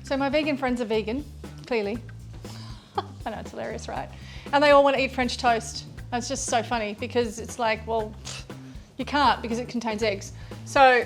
So my vegan friends are vegan, clearly. I know, it's hilarious, right? And they all want to eat French toast. And it's just so funny because it's like, well, you can't because it contains eggs. So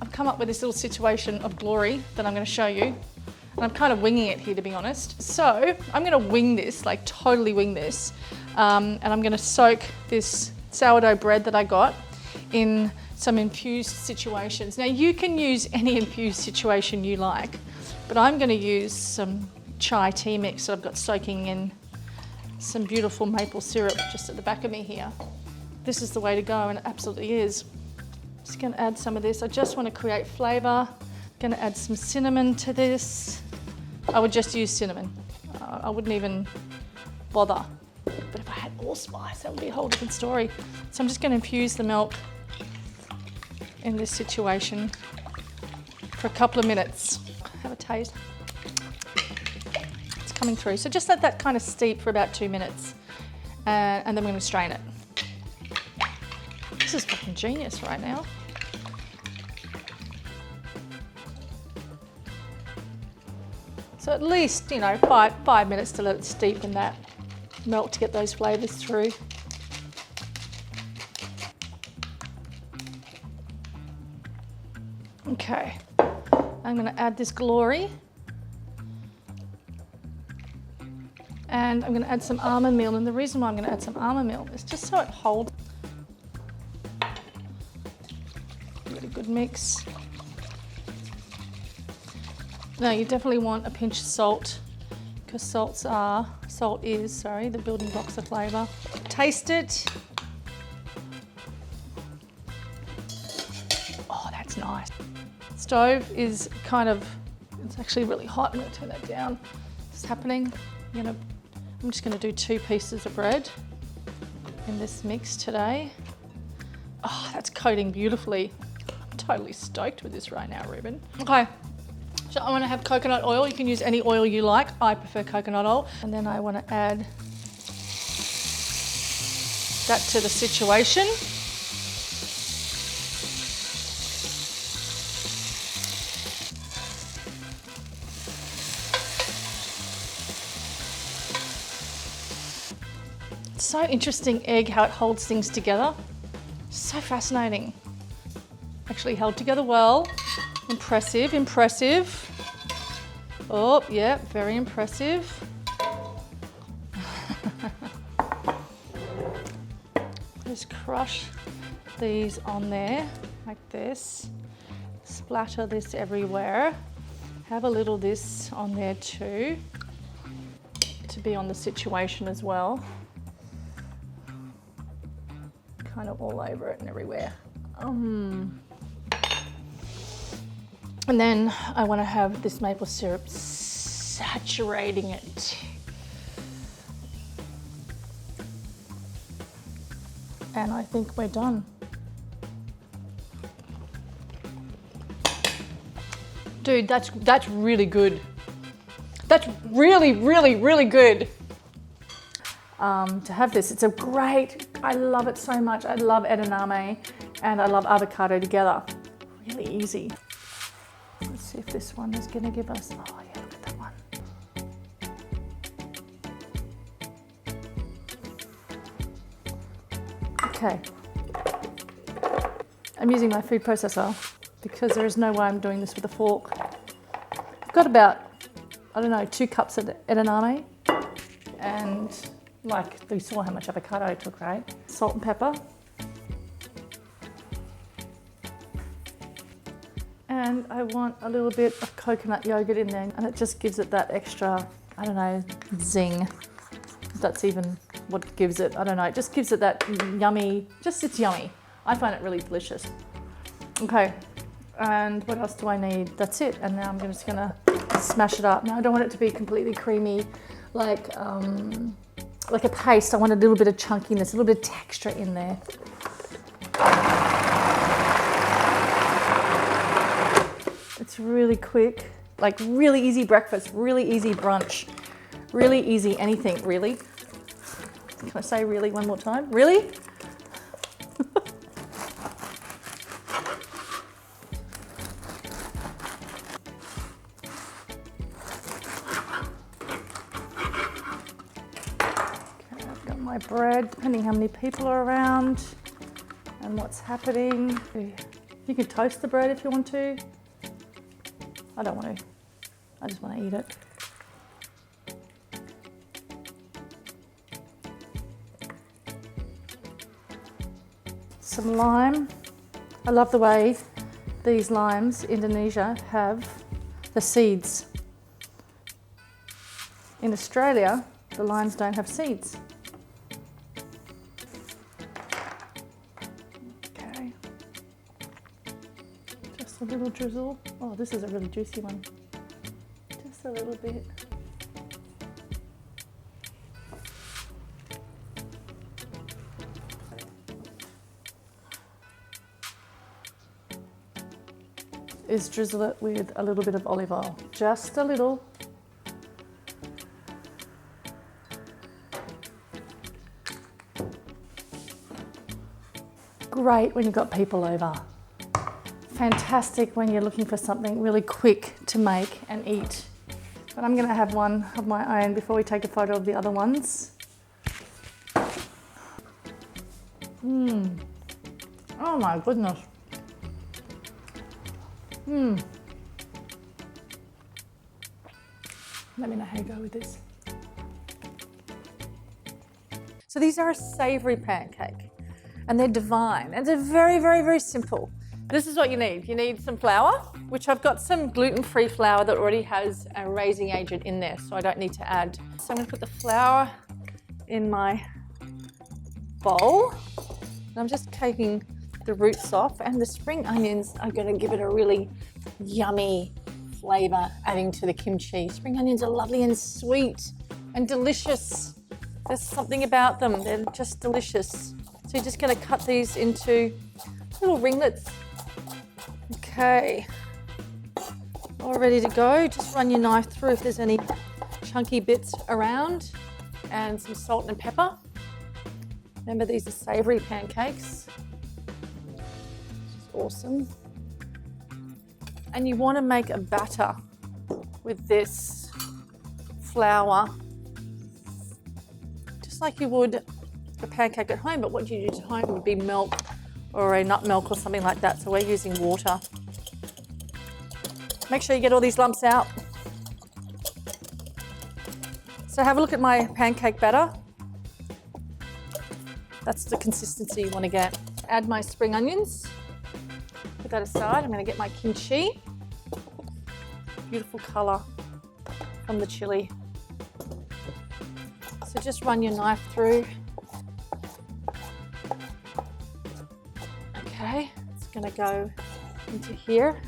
I've come up with this little situation of glory that I'm going to show you. And I'm kind of winging it here, to be honest. So I'm going to wing this, like totally wing this. And I'm going to soak this sourdough bread that I got in some infused situations. Now you can use any infused situation you like, but I'm going to use some chai tea mix that I've got soaking in some beautiful maple syrup just at the back of me here. This is the way to go, and it absolutely is. Just going to add some of this. I just want to create flavour. Going to add some cinnamon to this. I would just use cinnamon. I wouldn't even bother. But if I had allspice, that would be a whole different story. So I'm just going to infuse the milk in this situation for a couple of minutes. Have a taste. It's coming through. So just let that kind of steep for about 2 minutes. And then we're going to strain it. This is fucking genius right now. So at least, you know, five minutes to let it steep in that milk to get those flavours through. Okay, I'm going to add this glory. And I'm going to add some almond meal. And the reason why I'm going to add some almond meal is just so it holds. Really good mix. Now you definitely want a pinch of salt, because salt is the building blocks of flavour. Taste it. Oh, that's nice. Stove is it's actually really hot. I'm going to turn that down. It's happening. I'm just going to do 2 pieces of bread in this mix today. Oh, that's coating beautifully. I'm totally stoked with this right now, Ruben. Okay. So I want to have coconut oil. You can use any oil you like. I prefer coconut oil. And then I want to add that to the situation. It's so interesting, egg, how it holds things together. So fascinating. Actually held together well. Impressive, impressive. Oh, yeah, very impressive. Just crush these on there like this. Splatter this everywhere. Have a little this on there too, to be on the situation as well. Kind of all over it and everywhere. And then I want to have this maple syrup saturating it. And I think we're done. Dude, that's really good. That's really, really, really good. To have this, I love it so much. I love edamame and I love avocado together. Really easy. Let's see if this one is going to give us, oh yeah, look at that one. Okay. I'm using my food processor because there is no way I'm doing this with a fork. I've got about, 2 cups of edamame, and you saw how much avocado I took, right? Salt and pepper. And I want a little bit of coconut yogurt in there, and it just gives it that extra, zing. If that's even what gives it, I don't know. It just gives it that yummy, it's yummy. I find it really delicious. Okay, and what else do I need? That's it, and now I'm just gonna smash it up. Now I don't want it to be completely creamy, like a paste. I want a little bit of chunkiness, a little bit of texture in there. It's really quick, like really easy breakfast, really easy brunch, really easy anything, really. Can I say really one more time? Really? my bread, depending how many people are around and what's happening. You can toast the bread if you want to. I don't want to. I just want to eat it. Some lime. I love the way these limes, Indonesia, have the seeds. In Australia, the limes don't have seeds. Okay. Just a little drizzle. Oh, this is a really juicy one. Just a little bit. Is drizzle it with a little bit of olive oil, just a little. Great when you've got people over. Fantastic when you're looking for something really quick to make and eat. But I'm gonna have one of my own before we take a photo of the other ones. Oh my goodness. Let me know how you go with this. So these are a savoury pancake and they're divine and they're very, very, very simple. This is what you need. You need some flour, which I've got some gluten-free flour that already has a raising agent in there, so I don't need to add. So I'm gonna put the flour in my bowl. And I'm just taking the roots off, and the spring onions are gonna give it a really yummy flavour, adding to the kimchi. Spring onions are lovely and sweet and delicious. There's something about them, they're just delicious. So you're just gonna cut these into little ringlets. Okay, all ready to go. Just run your knife through if there's any chunky bits around, and some salt and pepper. Remember, these are savoury pancakes. Which is awesome. And you want to make a batter with this flour, just like you would a pancake at home, but what you use at home would be milk or a nut milk or something like that. So we're using water. Make sure you get all these lumps out. So have a look at my pancake batter. That's the consistency you want to get. Add my spring onions. Put that aside. I'm going to get my kimchi. Beautiful colour from the chili. So just run your knife through. Okay, it's going to go into here.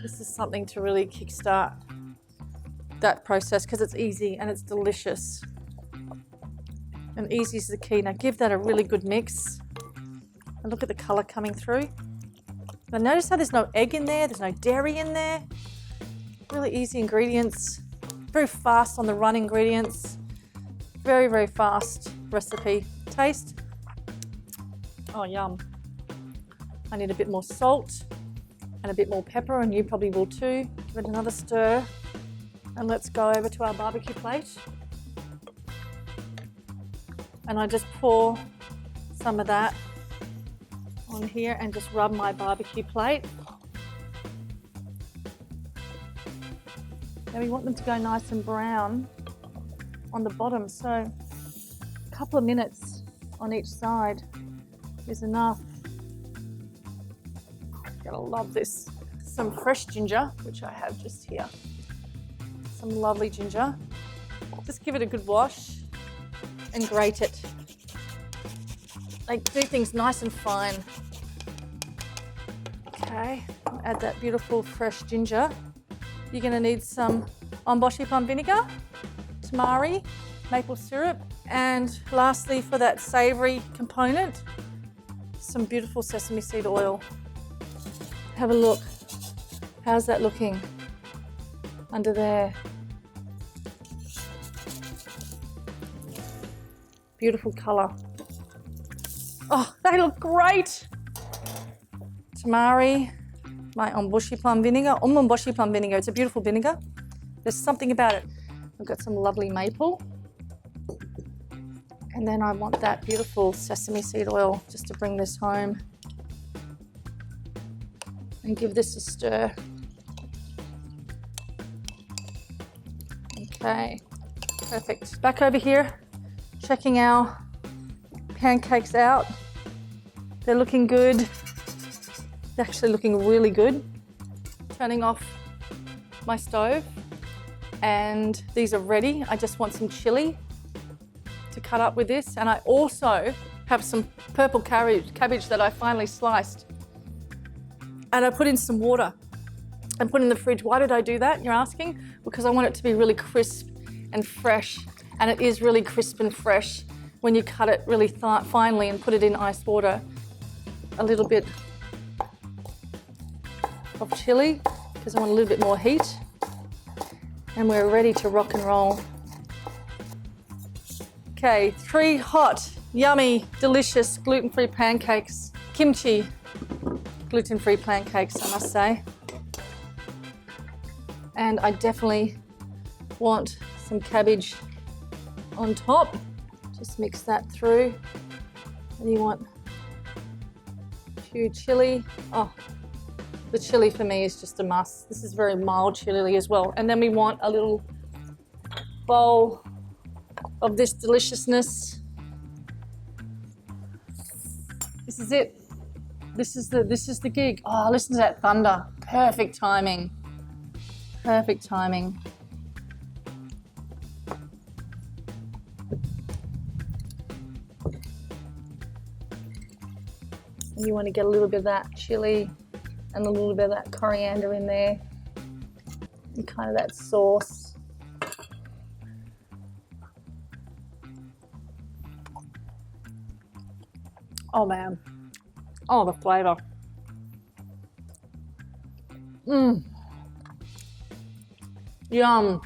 This is something to really kickstart that process because it's easy and it's delicious. And easy is the key. Now give that a really good mix. And look at the colour coming through. Now notice how there's no egg in there, there's no dairy in there. Really easy ingredients. Very fast on the run ingredients. Very, very fast recipe. Taste. Oh, yum. I need a bit more salt and a bit more pepper, and you probably will too. Give it another stir. And let's go over to our barbecue plate. And I just pour some of that on here and just rub my barbecue plate. Now we want them to go nice and brown on the bottom, so a couple of minutes on each side is enough. Gonna love this. Some fresh ginger, which I have just here. Some lovely ginger. Just give it a good wash and grate it. Like, do things nice and fine. Okay, add that beautiful fresh ginger. You're gonna need some onboshi plum vinegar, tamari, maple syrup, and lastly, for that savoury component, some beautiful sesame seed oil. Have a look. How's that looking under there? Beautiful colour. Oh, they look great. Tamari, my onboshi plum vinegar. Onboshi plum vinegar, it's a beautiful vinegar. There's something about it. I've got some lovely maple. And then I want that beautiful sesame seed oil just to bring this home. And give this a stir. Okay, perfect. Back over here, checking our pancakes out. They're looking good. They're actually looking really good. Turning off my stove, and these are ready. I just want some chili to cut up with this, and I also have some purple cabbage that I finally sliced, and I put in some water and put in the fridge. Why did I do that, you're asking? Because I want it to be really crisp and fresh, and it is really crisp and fresh when you cut it really finely and put it in ice water. A little bit of chili, because I want a little bit more heat, and we're ready to rock and roll. Okay, 3 hot, yummy, delicious gluten-free pancakes. Kimchi gluten-free pancakes, I must say. And I definitely want some cabbage on top. Just mix that through. And you want a few chili. Oh, the chili for me is just a must. This is very mild chili as well. And then we want a little bowl of this deliciousness. This is it. This is the gig. Oh, listen to that thunder. Perfect timing. Perfect timing. And you want to get a little bit of that chili and a little bit of that coriander in there, and kind of that sauce. Oh man, oh the flavour. Yum.